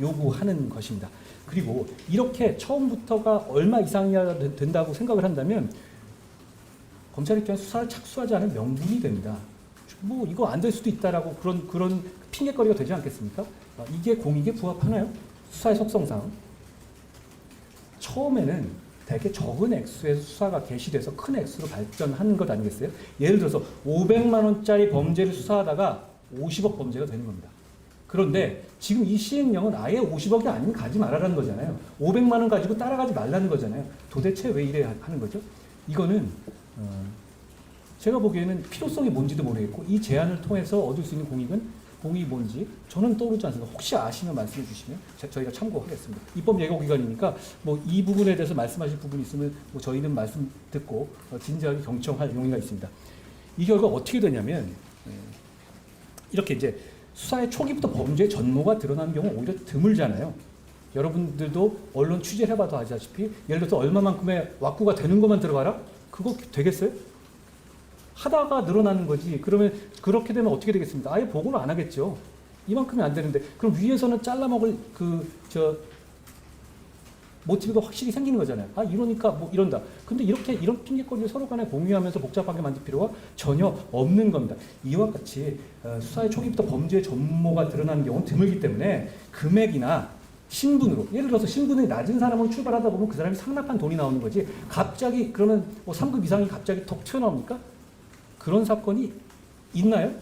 요구하는 것입니다. 그리고 이렇게 처음부터가 얼마 이상이야 된다고 생각을 한다면 검찰 입장에 수사를 착수하지 않은 명분이 됩니다. 뭐 이거 안 될 수도 있다라고 그런 핑계거리가 되지 않겠습니까? 이게 공익에 부합하나요? 수사의 속성상 처음에는 되게 적은 액수의 수사가 개시돼서 큰 액수로 발전하는 것 아니겠어요? 예를 들어서 500만 원짜리 범죄를 수사하다가 50억 범죄가 되는 겁니다. 그런데 지금 이 시행령은 아예 50억이 아니면 가지 말아라는 거잖아요. 500만 원 가지고 따라가지 말라는 거잖아요. 도대체 왜 이래 하는 거죠? 이거는 제가 보기에는 필요성이 뭔지도 모르겠고 이 제안을 통해서 얻을 수 있는 공익이 뭔지 저는 떠오르지 않습니다. 혹시 아시면 말씀해 주시면 저희가 참고하겠습니다. 입법 예고 기간이니까 뭐 이 부분에 대해서 말씀하실 부분이 있으면 뭐 저희는 말씀 듣고 진지하게 경청할 용의가 있습니다. 이 결과 어떻게 되냐면 이렇게 이제 수사의 초기부터 범죄의 전모가 드러나는 경우는 오히려 드물잖아요. 여러분들도 언론 취재를 해봐도 아시다시피 예를 들어서 얼마만큼의 왁구가 되는 것만 들어가라? 그거 되겠어요? 하다가 늘어나는 거지. 그러면 그렇게 되면 어떻게 되겠습니까? 아예 보고를 안 하겠죠. 이만큼이 안 되는데 그럼 위에서는 잘라먹을 모티브가 확실히 생기는 거잖아요. 이러니까 뭐 이런다. 근데 이런 핑계거리를 서로 간에 공유하면서 복잡하게 만들 필요가 전혀 없는 겁니다. 이와 같이 수사의 초기부터 범죄의 전모가 드러나는 경우는 드물기 때문에 금액이나 신분으로, 예를 들어서 신분이 낮은 사람으로 출발하다 보면 그 사람이 상납한 돈이 나오는 거지, 갑자기 그러면 뭐 3급 이상이 갑자기 톡 튀어나옵니까? 그런 사건이 있나요?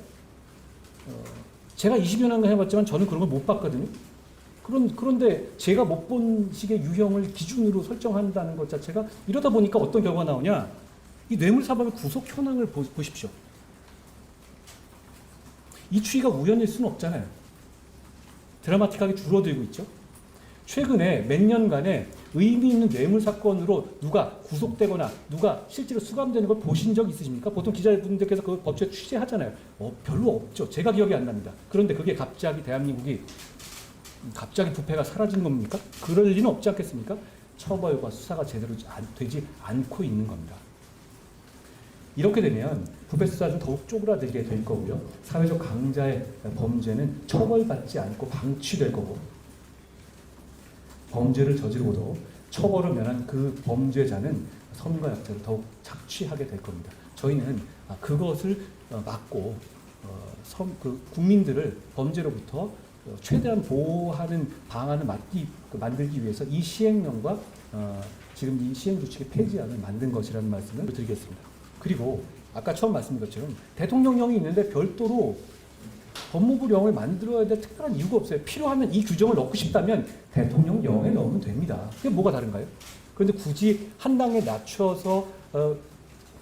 제가 20여 년간 해봤지만 저는 그런 걸 못 봤거든요. 그런데 제가 못 본 식의 유형을 기준으로 설정한다는 것 자체가, 이러다 보니까 어떤 결과가 나오냐, 이 뇌물사범의 구속 현황을 보십시오. 이 추이가 우연일 수는 없잖아요. 드라마틱하게 줄어들고 있죠. 최근에 몇 년간에 의미 있는 뇌물 사건으로 누가 구속되거나 누가 실제로 수감되는 걸 보신 적 있으십니까? 보통 기자분들께서 그 법조에 취재하잖아요. 별로 없죠. 제가 기억이 안 납니다. 그런데 그게 갑자기 대한민국이 갑자기 부패가 사라진 겁니까? 그럴 리는 없지 않겠습니까? 처벌과 수사가 제대로 되지 않고 있는 겁니다. 이렇게 되면 부패 수사는 더욱 쪼그라들게 될 거고요. 사회적 강자의 범죄는 처벌받지 않고 방치될 거고, 범죄를 저지르고도 처벌을 면한 그 범죄자는 선과 약자를 더욱 착취하게 될 겁니다. 저희는 그것을 막고 국민들을 범죄로부터 최대한 보호하는 방안을 만들기 위해서 이 시행령과 지금 이 시행규칙의 폐지안을 만든 것이라는 말씀을 드리겠습니다. 그리고 아까 처음 말씀드린 것처럼 대통령령이 있는데 별도로 법무부령을 만들어야 될 특별한 이유가 없어요. 필요하면 이 규정을 넣고 싶다면 대통령령에 넣으면 됩니다. 그게 뭐가 다른가요? 그런데 굳이 한 단계 낮춰서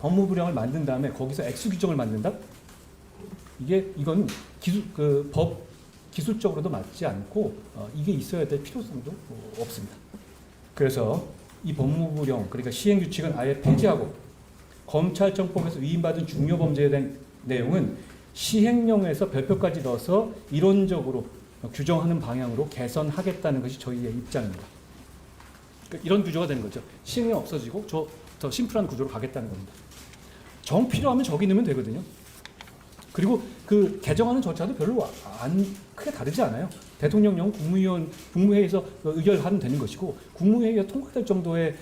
법무부령을 만든 다음에 거기서 액수 규정을 만든다? 이건 기술적으로도 맞지 않고 이게 있어야 될 필요성도 없습니다. 그래서 이 법무부령, 그러니까 시행규칙은 아예 폐지하고 검찰청법에서 위임받은 중요범죄에 대한 내용은 시행령에서 별표까지 넣어서 이론적으로 규정하는 방향으로 개선하겠다는 것이 저희의 입장입니다. 그러니까 이런 구조가 되는 거죠. 시행령 없어지고 더 심플한 구조로 가겠다는 겁니다. 정 필요하면 저기 넣으면 되거든요. 그리고 그 개정하는 절차도 별로 크게 다르지 않아요. 대통령령 국무회의에서 의결하면 되는 것이고, 국무회의가 통과될 정도의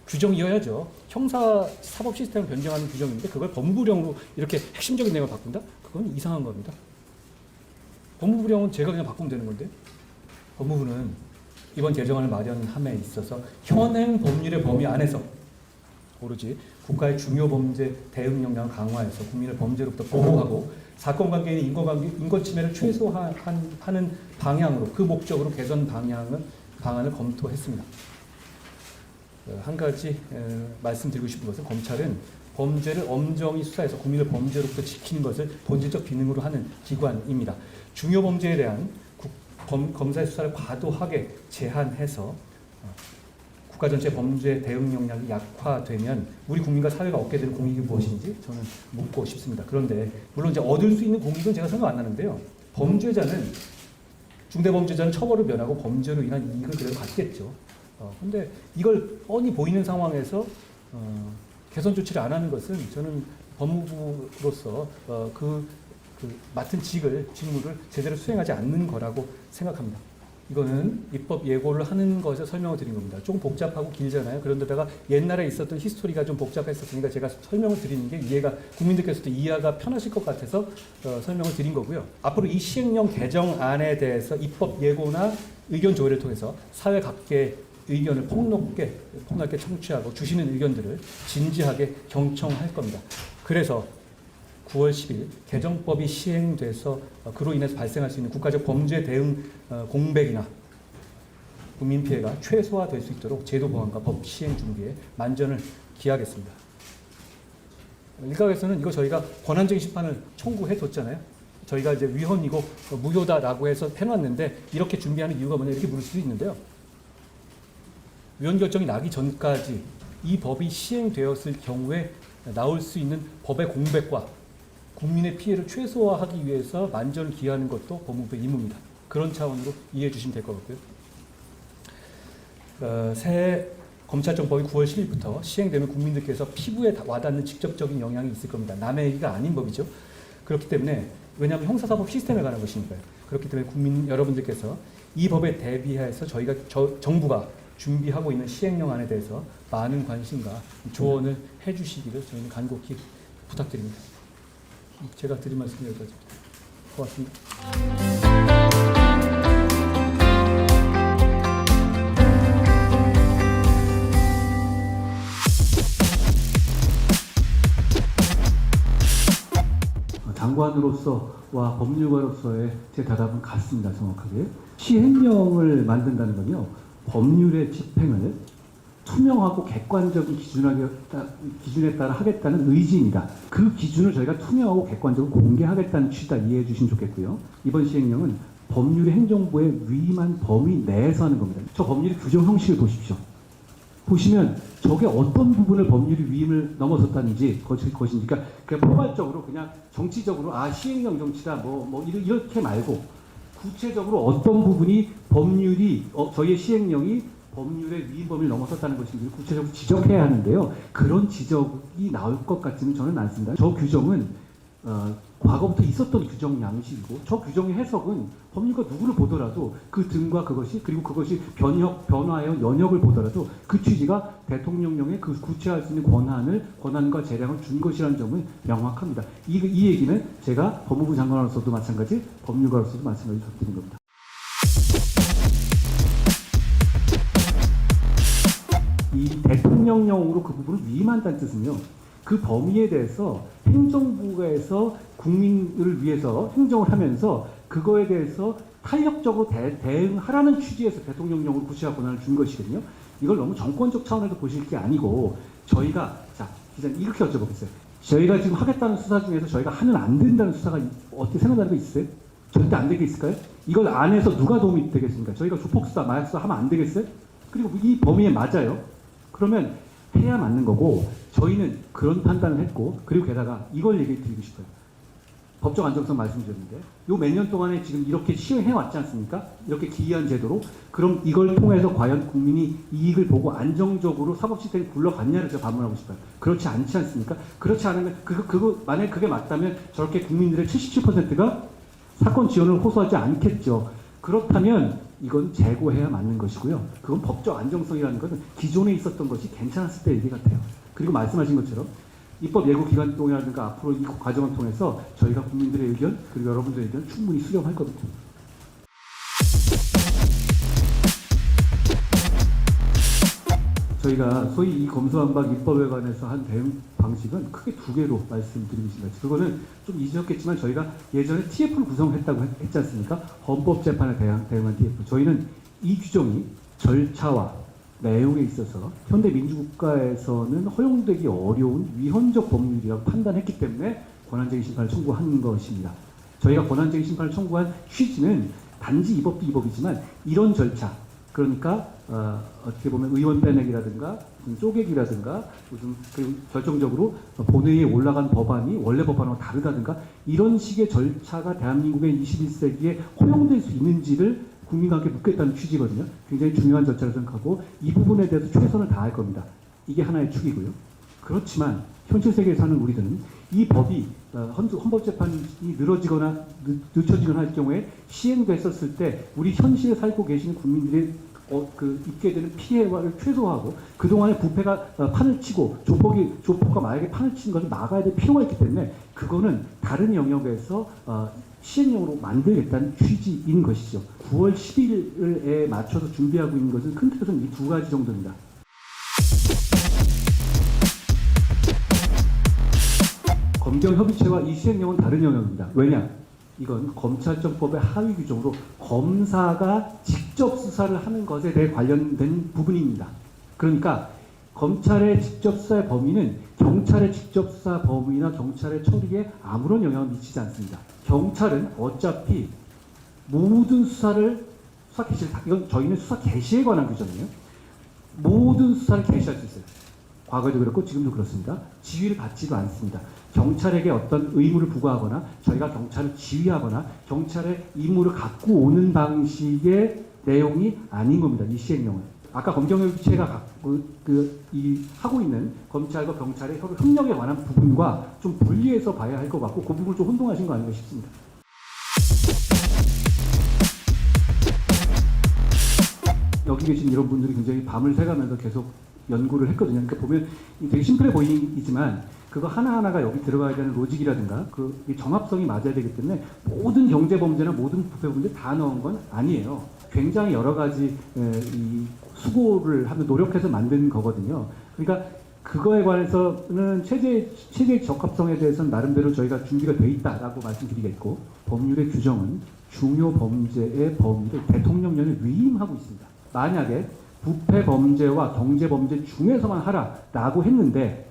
규정이어야죠. 형사 사법 시스템을 변경하는 규정인데 그걸 법무부령으로 이렇게 핵심적인 내용을 바꾼다? 그건 이상한 겁니다. 법무부령은 제가 그냥 바꾸면 되는 건데, 법무부는 이번 개정안을 마련함에 있어서 현행 법률의 범위 안에서 오로지 국가의 중요 범죄 대응 역량을 강화해서 국민을 범죄로부터 보호하고 사건관계인 인권 침해를 최소화하는 방향으로, 그 목적으로 개선 방안을 검토했습니다. 한 가지 말씀드리고 싶은 것은, 검찰은 범죄를 엄정히 수사해서 국민을 범죄로부터 지키는 것을 본질적 기능으로 하는 기관입니다. 중요 범죄에 대한 검사의 수사를 과도하게 제한해서 국가 전체 범죄 대응 역량이 약화되면 우리 국민과 사회가 얻게 되는 공익이 무엇인지 저는 묻고 싶습니다. 그런데 물론 이제 얻을 수 있는 공익은 제가 생각 안 나는데요. 중대범죄자는 처벌을 면하고 범죄로 인한 이익을 그래도 받겠죠. 근데 이걸 뻔히 보이는 상황에서 개선 조치를 안 하는 것은 저는 법무부로서 맡은 직무를 제대로 수행하지 않는 거라고 생각합니다. 이거는 입법 예고를 하는 것에 설명을 드린 겁니다. 조금 복잡하고 길잖아요. 그런데다가 옛날에 있었던 히스토리가 좀 복잡했었으니까 제가 설명을 드리는 게 국민들께서도 이해가 편하실 것 같아서 설명을 드린 거고요. 앞으로 이 시행령 개정안에 대해서 입법 예고나 의견 조회를 통해서 사회 각계의 의견을 폭넓게 청취하고 주시는 의견들을 진지하게 경청할 겁니다. 그래서 9월 10일 개정법이 시행돼서 그로 인해서 발생할 수 있는 국가적 범죄 대응 공백이나 국민 피해가 최소화될 수 있도록 제도 보완과 법 시행 준비에 만전을 기하겠습니다. 일각에서는 이거 저희가 권한쟁의 심판을 청구해뒀잖아요. 저희가 이제 위헌이고 무효다라고 해서 해놨는데 이렇게 준비하는 이유가 뭐냐 이렇게 물을 수도 있는데요. 위헌 결정이 나기 전까지 이 법이 시행되었을 경우에 나올 수 있는 법의 공백과 국민의 피해를 최소화하기 위해서 만전을 기하는 것도 법무부의 임무입니다. 그런 차원으로 이해해 주시면 될 것 같고요. 새 검찰청법이 9월 10일부터 시행되면 국민들께서 피부에 와닿는 직접적인 영향이 있을 겁니다. 남의 얘기가 아닌 법이죠. 그렇기 때문에, 왜냐하면 형사사법 시스템에 관한 것이니까요. 그렇기 때문에 국민 여러분들께서 이 법에 대비해서 정부가 준비하고 있는 시행령안에 대해서 많은 관심과 조언을 해주시기를 저희는 간곡히 부탁드립니다. 제가 드린 말씀 여기까지입니다. 고맙습니다. 장관으로서와 법률가로서의 제 대답은 같습니다. 정확하게. 시행령을 만든다는 건요. 법률의 집행을 투명하고 객관적인 기준에 따라 하겠다는 의지입니다. 그 기준을 저희가 투명하고 객관적으로 공개하겠다는 취지다 이해해 주시면 좋겠고요. 이번 시행령은 법률이 행정부에 위임한 범위 내에서 하는 겁니다. 저 법률의 규정 형식을 보십시오. 보시면 저게 어떤 부분을 법률이 위임을 넘어섰다는지 것인지, 그러니까 포괄적으로 그냥 정치적으로 시행령 정치다 이렇게 말고 구체적으로 어떤 부분이 법률이 저희의 시행령이 법률의 위임 범위를 넘어섰다는 것인지 구체적으로 지적해야 하는데요. 그런 지적이 나올 것 같지는 저는 않습니다. 저 규정은 과거부터 있었던 규정 양식이고 저 규정의 해석은 법률가 누구를 보더라도 그 등과 그리고 그것이 변화하여 연역을 보더라도 그 취지가 대통령령에 그 구체할 수 있는 권한과 재량을 준 것이라는 점은 명확합니다. 이 얘기는 제가 법무부 장관으로서도 마찬가지, 법률가로서도 마찬가지 드린 겁니다. 이 대통령령으로 그 부분을 위임한다는 뜻은요. 그 범위에 대해서 행정부에서 국민을 위해서 행정을 하면서 그거에 대해서 탄력적으로 대응하라는 취지에서 대통령령으로 구체화 권한을 준 것이거든요. 이걸 너무 정권적 차원에서 보실 게 아니고 저희가 기자님 이렇게 여쭤보겠어요. 저희가 지금 하겠다는 수사 중에서 저희가 하면 안 된다는 수사가 어떻게 생각나는 거 있어요? 절대 안 되게 있을까요? 이걸 안에서 누가 도움이 되겠습니까? 저희가 조폭수사, 마약수사 하면 안 되겠어요? 그리고 이 범위에 맞아요. 그러면 해야 맞는 거고 저희는 그런 판단을 했고 그리고 게다가 이걸 얘기 드리고 싶어요. 법적 안정성 말씀드렸는데 요 몇 년 동안에 지금 이렇게 시행해 왔지 않습니까? 이렇게 기이한 제도로. 그럼 이걸 통해서 과연 국민이 이익을 보고 안정적으로 사법 시스템이 굴러갔냐를 제가 반문하고 싶어요. 그렇지 않지 않습니까? 그렇지 않으면 만약에 그게 맞다면 저렇게 국민들의 77%가 사건 지원을 호소하지 않겠죠. 그렇다면 이건 재고해야 맞는 것이고요. 그건 법적 안정성이라는 것은 기존에 있었던 것이 괜찮았을 때 얘기 같아요. 그리고 말씀하신 것처럼 입법 예고 기간 동안이라든가 앞으로 이 과정을 통해서 저희가 국민들의 의견 그리고 여러분들의 의견 충분히 수렴할 겁니다. 저희가 소위 이 검수완박 입법에 관해서 한 대응 방식은 크게 두 개로 말씀드리고 있습니다. 그거는 좀 잊으셨겠지만 저희가 예전에 TF를 구성했다고 했지 않습니까? 헌법재판에 대응한 TF. 저희는 이 규정이 절차와 내용에 있어서 현대 민주국가에서는 허용되기 어려운 위헌적 법률이라고 판단했기 때문에 권한쟁의 심판을 청구한 것입니다. 저희가 권한쟁의 심판을 청구한 취지는 단지 이 법도 이 법이지만 이런 절차, 그러니까 어떻게 보면 의원 빼내기라든가 무슨 쪼개기라든가 그리고 결정적으로 본회의에 올라간 법안이 원래 법안과 다르다든가 이런 식의 절차가 대한민국의 21세기에 허용될 수 있는지를 국민과 함께 묻겠다는 취지거든요. 굉장히 중요한 절차를 생각하고 이 부분에 대해서 최선을 다할 겁니다. 이게 하나의 축이고요. 그렇지만 현실 세계에 사는 우리들은 이 법이 헌법재판이 늦춰지거나 할 경우에 시행됐었을 때 우리 현실에 살고 계시는 국민들이 입게 되는 피해를 최소화하고 그동안의 부패가 판을 치고 조폭과 마약에 판을 친 것을 막아야 될 필요가 있기 때문에 그거는 다른 영역에서 시행령으로 만들겠다는 취지인 것이죠. 9월 10일에 맞춰서 준비하고 있는 것은 큰 틀에서는 이 두 가지 정도입니다. 검경협의체와 이 시행령은 다른 영역입니다. 왜냐? 이건 검찰청법의 하위 규정으로 검사가 직접 수사를 하는 것에 대해 관련된 부분입니다. 그러니까 검찰의 직접 수사의 범위는 경찰의 직접 수사 범위나 경찰의 처리에 아무런 영향을 미치지 않습니다. 경찰은 어차피 모든 수사 개시를 이건 저희는 수사 개시에 관한 규정이에요. 모든 수사를 개시할 수 있어요. 과거에도 그렇고 지금도 그렇습니다. 지휘를 받지도 않습니다. 경찰에게 어떤 의무를 부과하거나 저희가 경찰을 지휘하거나 경찰의 임무를 갖고 오는 방식의 내용이 아닌 겁니다. 이 시행령은. 아까 검경협의체가 하고 있는 검찰과 경찰의 서로 협력에 관한 부분과 좀 분리해서 봐야 할 것 같고 그 부분을 좀 혼동하신 거 아닌가 싶습니다. 여기 계신 이런 분들이 굉장히 밤을 새가면서 계속 연구를 했거든요. 그러니까 보면 되게 심플해 보이지만 그거 하나하나가 여기 들어가야 되는 로직이라든가 이 정합성이 맞아야 되기 때문에 모든 경제 범죄나 모든 부패 범죄 다 넣은 건 아니에요. 굉장히 여러 가지 수고를 하며 노력해서 만든 거거든요. 그러니까 그거에 관해서는 체제 적합성에 대해서는 나름대로 저희가 준비가 돼 있다라고 말씀드리겠고, 법률의 규정은 중요 범죄의 범위를 대통령령에 위임하고 있습니다. 만약에 부패 범죄와 경제 범죄 중에서만 하라라고 했는데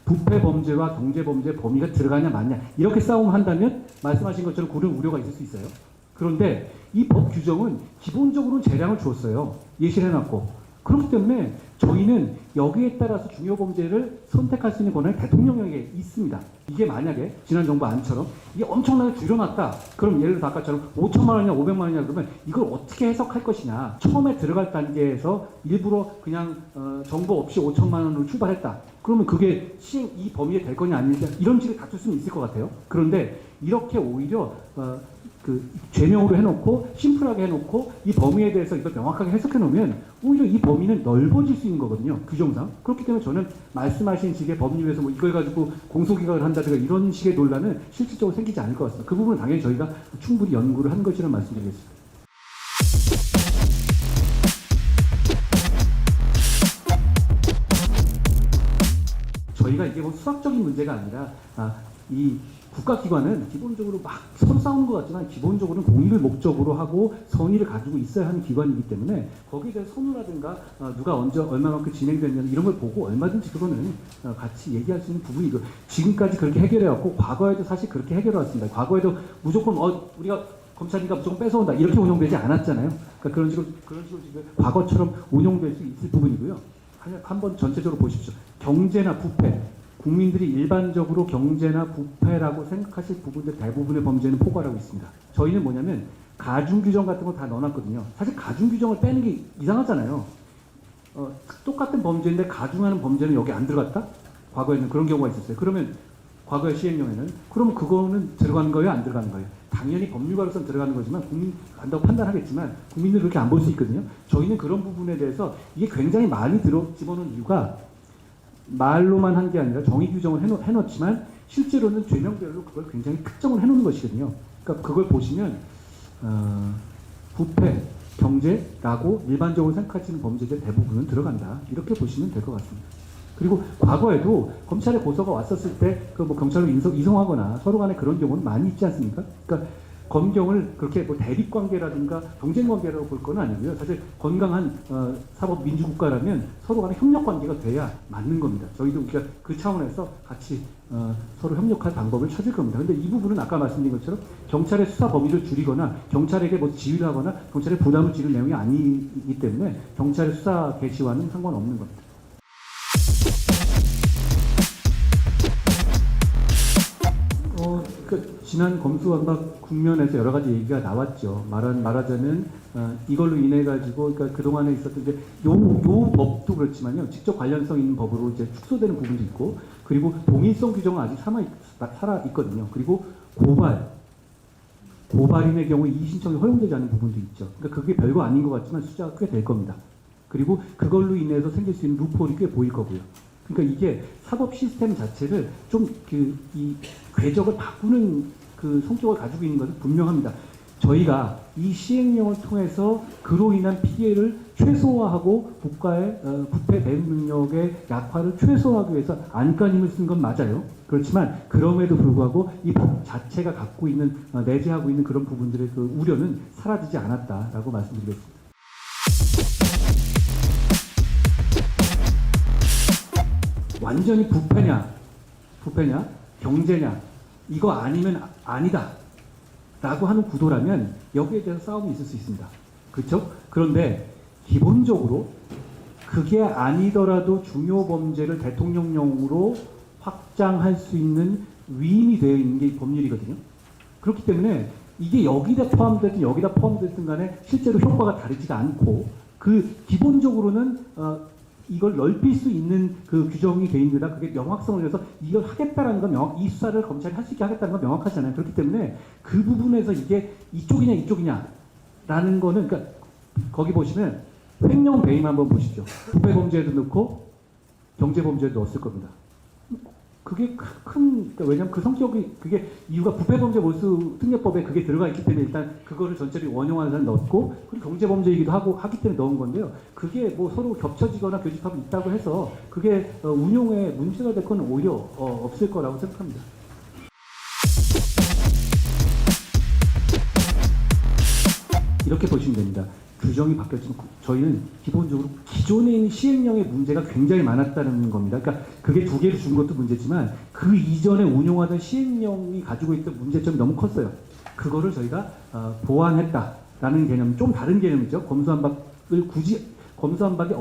부패 범죄와 경제 범죄 범위가 들어가냐 마냐 이렇게 싸움한다면 말씀하신 것처럼 그런 우려가 있을 수 있어요. 그런데 이 법 규정은 기본적으로는 재량을 주었어요. 예시를 해놨고. 그렇기 때문에 저희는 여기에 따라서 중요 범죄를 선택할 수 있는 권한이 대통령에게 있습니다. 이게 만약에 지난 정부 안처럼 이게 엄청나게 줄여놨다. 그럼 예를 들어 아까처럼 5천만 원이냐 500만 원이냐 그러면 이걸 어떻게 해석할 것이냐. 처음에 들어갈 단계에서 일부러 그냥 정보 없이 5천만 원으로 출발했다. 그러면 그게 시행 이 범위에 될 거냐 아니냐 이런 식으로 다툴 수는 있을 것 같아요. 그런데 이렇게 오히려 죄명으로 해놓고 심플하게 해놓고 이 범위에 대해서 이걸 명확하게 해석해 놓으면 오히려 이 범위는 넓어질 수 있는 거거든요. 규정상. 그렇기 때문에 저는 말씀하신 식의 법률에서 뭐 이걸 가지고 공소기각을 한다든가 이런 식의 논란은 실질적으로 생기지 않을 것 같습니다. 그 부분은 당연히 저희가 충분히 연구를 한 것이라는 말씀드리겠습니다. 저희가 이게 뭐 수학적인 문제가 아니라 이 국가기관은 기본적으로 막 서로 싸우는 것 같지만 기본적으로는 공의를 목적으로 하고 선의를 가지고 있어야 하는 기관이기 때문에 거기에 대해서 선우라든가 누가 언제 얼마만큼 진행됐냐 이런 걸 보고 얼마든지 그거는 같이 얘기할 수 있는 부분이고 지금까지 그렇게 해결해왔고 과거에도 사실 그렇게 해결해왔습니다. 과거에도 무조건 우리가 검찰이니까 무조건 뺏어온다 이렇게 운영되지 않았잖아요. 그러니까 그런 식으로 지금 과거처럼 운영될 수 있을 부분이고요. 한번 전체적으로 보십시오. 경제나 부패 국민들이 일반적으로 경제나 부패라고 생각하실 부분들 대부분의 범죄는 포괄하고 있습니다. 저희는 뭐냐면 가중규정 같은 거 다 넣어놨거든요. 사실 가중규정을 빼는 게 이상하잖아요. 똑같은 범죄인데 가중하는 범죄는 여기 안 들어갔다? 과거에는 그런 경우가 있었어요. 그러면 과거의 시행령에는 그러면 그거는 들어가는 거예요? 안 들어가는 거예요? 당연히 법률가로서는 들어가는 거지만 국민 안다고 판단하겠지만 국민들은 그렇게 안 볼 수 있거든요. 저희는 그런 부분에 대해서 이게 굉장히 많이 집어넣은 이유가 말로만 한 게 아니라 정의 규정을 해놓지만 실제로는 죄명별로 그걸 굉장히 특정을 해놓는 것이거든요. 그러니까 그걸 보시면 부패, 경제라고 일반적으로 생각하시는 범죄들 대부분은 들어간다. 이렇게 보시면 될 것 같습니다. 그리고 과거에도 검찰에 고소가 왔었을 때 그 뭐 경찰로 이송하거나 서로 간에 그런 경우는 많이 있지 않습니까? 그러니까 검경을 그렇게 뭐 대립관계라든가 경쟁관계라고 볼 건 아니고요. 사실 건강한 사법 민주국가라면 서로 간에 협력관계가 돼야 맞는 겁니다. 저희도 우리가 그 차원에서 같이 서로 협력할 방법을 찾을 겁니다. 그런데 이 부분은 아까 말씀드린 것처럼 경찰의 수사 범위를 줄이거나 경찰에게 뭐 지휘를 하거나 경찰에 부담을 줄일 내용이 아니기 때문에 경찰의 수사 개시와는 상관없는 겁니다. 지난 검수완박 국면에서 여러 가지 얘기가 나왔죠. 말하자면 이걸로 인해 가지고 그러니까 그 동안에 있었던 이제 요 법도 그렇지만요. 직접 관련성 있는 법으로 이제 축소되는 부분도 있고, 그리고 동일성 규정은 아직 살아 있거든요. 그리고 고발인의 경우 이의 신청이 허용되지 않는 부분도 있죠. 그러니까 그게 별거 아닌 것 같지만 숫자가 꽤 될 겁니다. 그리고 그걸로 인해서 생길 수 있는 루폴이 꽤 보일 거고요. 그러니까 이게 사법 시스템 자체를 좀 이 궤적을 바꾸는 그 성격을 가지고 있는 것은 분명합니다. 저희가 이 시행령을 통해서 그로 인한 피해를 최소화하고 국가의 부패 대응 능력의 약화를 최소화하기 위해서 안간힘을 쓴 건 맞아요. 그렇지만 그럼에도 불구하고 이 법 자체가 갖고 있는 내재하고 있는 그런 부분들의 그 우려는 사라지지 않았다라고 말씀드리겠습니다. 완전히 부패냐, 경제냐, 이거 아니면 아니다 라고 하는 구도라면 여기에 대해서 싸움이 있을 수 있습니다. 그렇죠? 그런데 기본적으로 그게 아니더라도 중요 범죄를 대통령령으로 확장할 수 있는 위임이 되어 있는 게 법률이거든요. 그렇기 때문에 이게 여기다 포함되든 여기다 포함되든 간에 실제로 효과가 다르지가 않고 그 기본적으로는 이걸 넓힐 수 있는 그 규정이 돼 있는데다 그게 명확성을 위해서 이걸 하겠다라는 건 이 수사를 검찰이 할 수 있게 하겠다는 건 명확하잖아요. 그렇기 때문에 그 부분에서 이게 이쪽이냐라는 거는 그러니까 거기 보시면 횡령 배임 한번 보십시오. 부패 범죄에도 넣고 경제 범죄에도 넣었을 겁니다. 그게 그러니까 왜냐하면 그 성격이 그게 이유가 부패범죄 몰수 특례법에 그게 들어가 있기 때문에 일단 그거를 전체를 원용하는 사람 넣었고 그리고 경제범죄이기도 하고 하기 때문에 넣은 건데요. 그게 뭐 서로 겹쳐지거나 교집합이 있다고 해서 그게 운용에 문제가 될 건 오히려 없을 거라고 생각합니다. 이렇게 보시면 됩니다. 규정이 바뀌었지만 저희는 기본적으로 기존에 있는 시행령의 문제가 굉장히 많았다는 겁니다. 그러니까 그게 두 개를 준 것도 문제지만 그 이전에 운용하던 시행령이 가지고 있던 문제점이 너무 컸어요. 그거를 저희가 보완했다라는 개념, 좀 다른 개념이죠. 검수완박을 굳이 검수완박이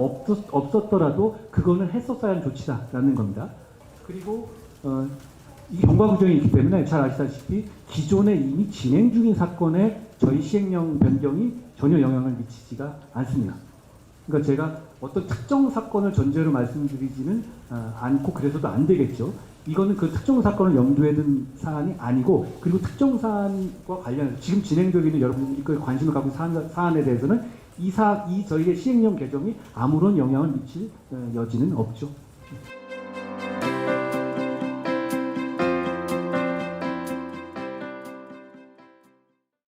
없었더라도 그거는 했었어야 하는 조치다라는 겁니다. 그리고 이 경과 규정이 있기 때문에 잘 아시다시피 기존에 이미 진행 중인 사건에 저희 시행령 변경이 전혀 영향을 미치지가 않습니다. 그러니까 제가 어떤 특정 사건을 전제로 말씀드리지는 않고 그래서도 안 되겠죠. 이거는 그 특정 사건을 염두에 둔 사안이 아니고 그리고 특정 사안과 관련해서 지금 진행되고 있는 여러분들이 관심을 갖고 있는 사안에 대해서는 이 저희의 시행령 개정이 아무런 영향을 미칠 여지는 없죠.